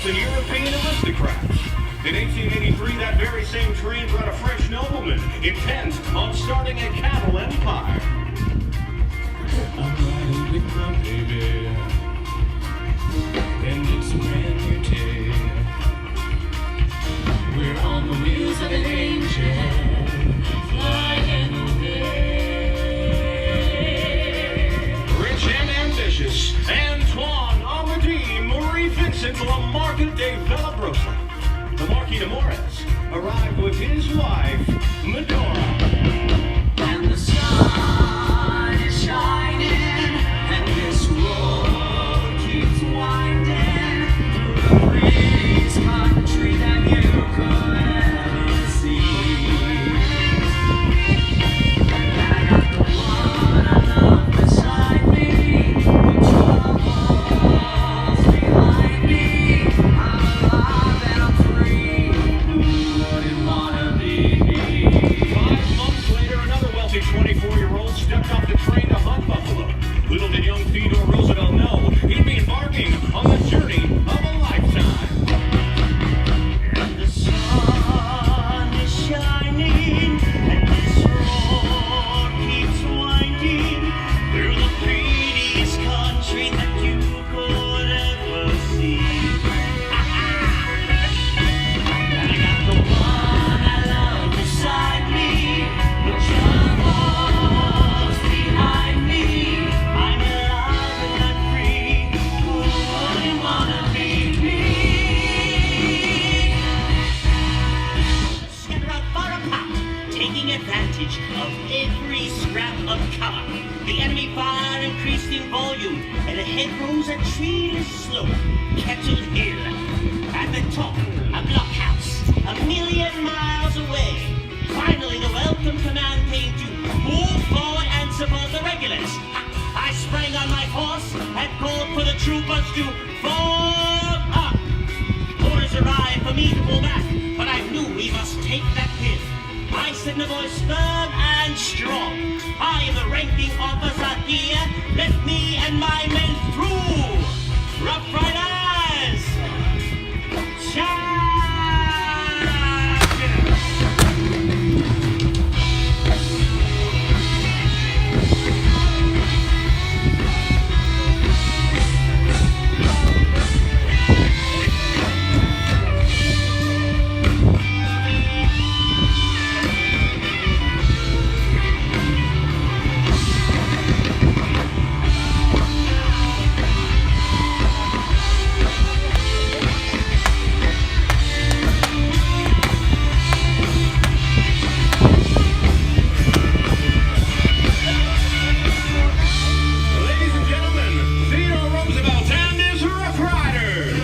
and European aristocrats. In 1883, that very same train brought a French nobleman intent on starting a cattle empire. I'm riding with my baby, and it's a brand new day. We're on the wheels of an angel, flying away. Rich and ambitious, Antoine, Amadee, Marie Vincent, La Marca de Villabrosa. The Marquis de Morez arrived with his wife, Medora. And the sun is shining, and this road keeps winding through the prettiest country that you could ever see. And I got the one I love beside me, the troubles behind me. I'm alive and I'm free. Who wouldn't wanna be me? 5 months later, another wealthy 24-year-old stepped off the train to hunt buffalo. Little did young Theodore Roosevelt know he'd be embarking on the journey of a lifetime. And the sun is shining, and this road keeps winding through the prettiest country that you could ever see. And I got the one I love beside me, the troubles behind me. I'm alive and I'm free. Who wouldn't wanna be me? Scattered out far apart, taking advantage of every scrap of cover. The enemy fire increased in volume, and ahead rose a treeless slope, Kettle Hill. At the top, a blockhouse, a million miles away. Finally, the welcome command came to move forward and support the regulars. I sprang on my horse and called for the troopers to form up. Orders arrived for me to pull back, but I knew we must take that hill. I said in a voice firm and strong, I am the ranking officer here. Let me and my men through. Rough Riders, charge! Ladies and gentlemen, Theodore Roosevelt and his Rough Riders.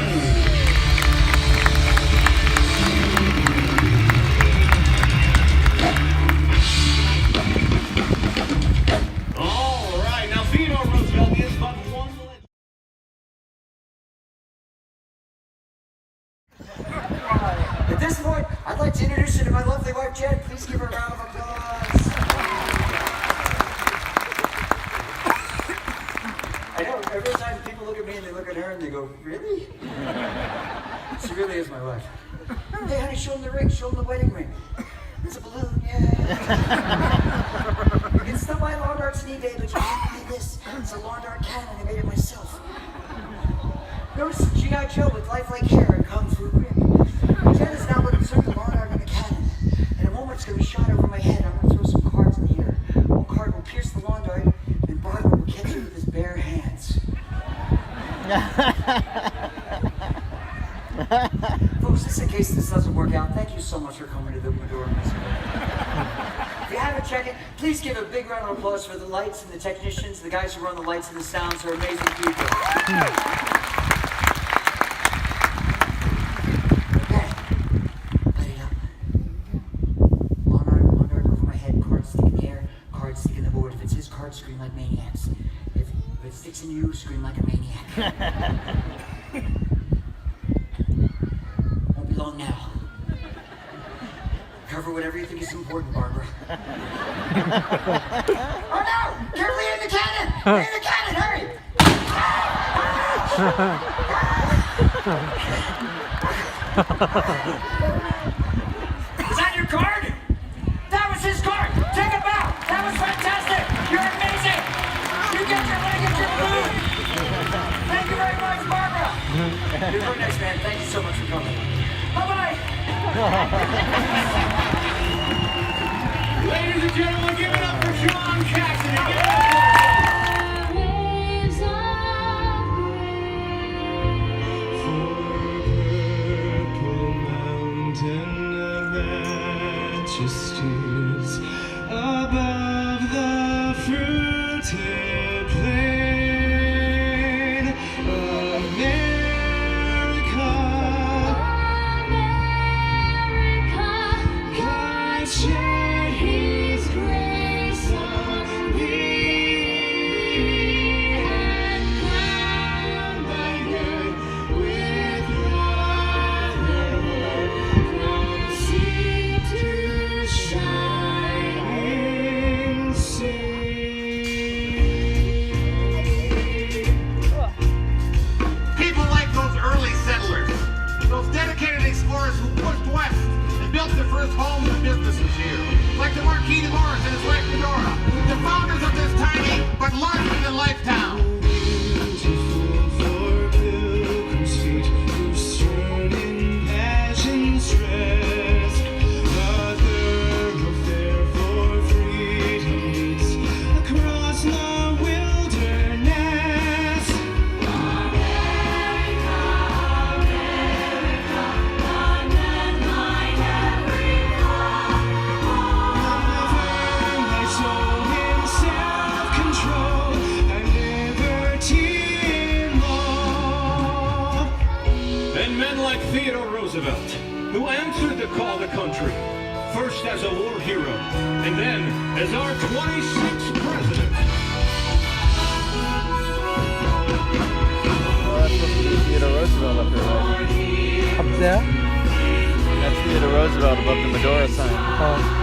All right, now Theodore Roosevelt is but one legend. At this point, I'd like to introduce you to my lovely wife, Jen. Please give her a round of applause. I know, every time people look at me and they look at her and they go, really? She really is my wife. Hey, honey, show them the ring. Show them the wedding ring. It's a balloon, yeah. It's not my lawn darts knee day, but you can't believe this. It's a lawn dart cannon. I made it myself. Notice G.I. Joe with lifelike hair and kung fu grip. Jen is now going to insert the lawn dart in the cannon. In a moment, it's going to be shot over my head. I'm going to throw some cards in the air. One card will pierce the lawn dart, and Barbara will catch it with his bare hands. Folks, just in case this doesn't work out, thank you so much for coming to the Medora Musical. If you haven't checked it, please give a big round of applause for the lights and the technicians. The guys who run the lights and the sounds are amazing people. Okay, light it up. Lawn dart over my head, cards stick in the air, cards stick in the board. If it's his card, scream like maniacs. If it sticks in you, scream like a maniac. Won't be long now. Cover whatever you think is important, Barbara. Oh no! Carefully in the cannon! In the cannon, hurry! Is that your card? That was his card! Take it back! That was fantastic! You're amazing! You get your leg at your food! Thank you very much, Barbara! You're very nice, man. Thank you so much for coming. Bye-bye! Ladies and gentlemen, give it up for Sean Cassidy. Above the fruited plain, America, God shed His grace on thee, and crown thy head with brotherhood from sea to shining sea. People like those early settlers, those dedicated explorers who pushed west and built their first homes and businesses here, like the Marquis de Morris and his wife Medora, the founders of this tiny but larger-than-life town. Beautiful for pilgrim's feet who stern in passion's rest, a thoroughfare for freedom leads across the wilderness. America, America, God and mine every one. Govern thy soul in self-control and liberty in law. And men like Theodore Roosevelt, who answered the call to country, first as a war hero, and then as our 26th president. That's supposed to be Theodore Roosevelt up there, right? Up there? That's Theodore Roosevelt above the Medora sign. Oh.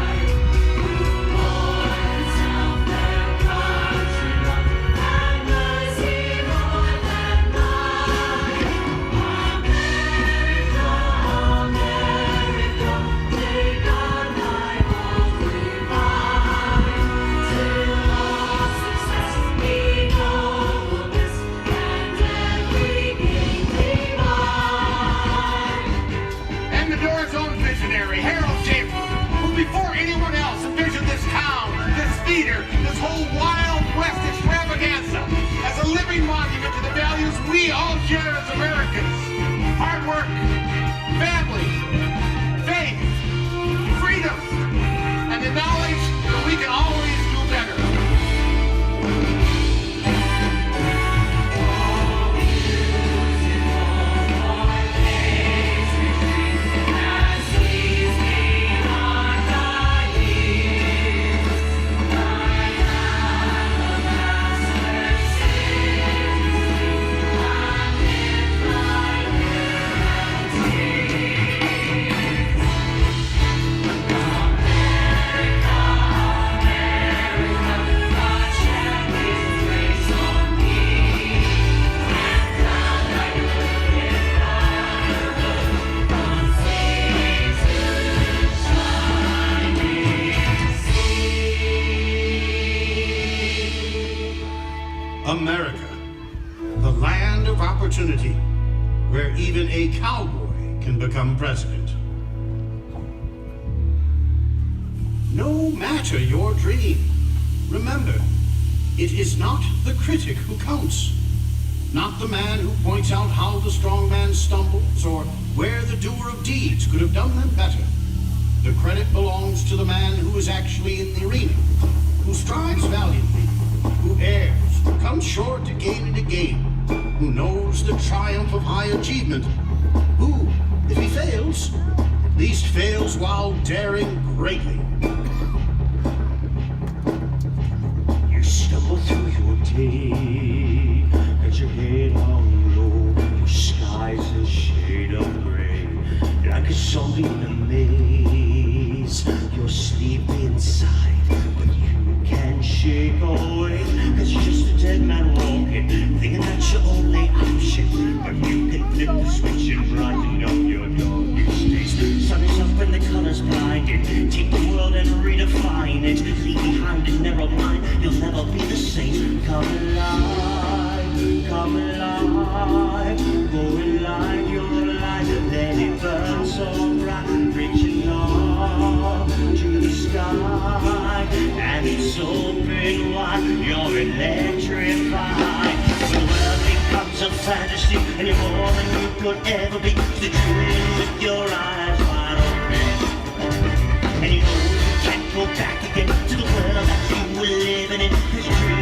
And Medora's own visionary, Harold Schafer, who before anyone else envisioned this town, this theater, this whole Wild West extravaganza as a living monument to the values we all share as Americans. Hard work, family, faith, freedom, and the knowledge that we can always do better. America, the land of opportunity, where even a cowboy can become president. No matter your dream, remember, it is not the critic who counts, not the man who points out how the strong man stumbles or where the doer of deeds could have done them better. The credit belongs to the man who is actually in the arena, who strives valiantly, who errs, who comes short again and again, who knows the triumph of high achievement, who, if he fails, at least fails while daring greatly. You stumble through your day, got your head on low, your sky's a shade of gray, like a zombie in a maze. You're sleeping inside, but you can't shake away. It's just a dead man walking, thinking that's your only option, but you can flip the switch go and light your light, let it burn so bright, reaching up to the sky, and it's open wide, you're electrified. The world becomes a fantasy, and you're more than you could ever be. The dream with your eyes wide open, and you know you can't go back again to the world that you were living in. 'Cause your dream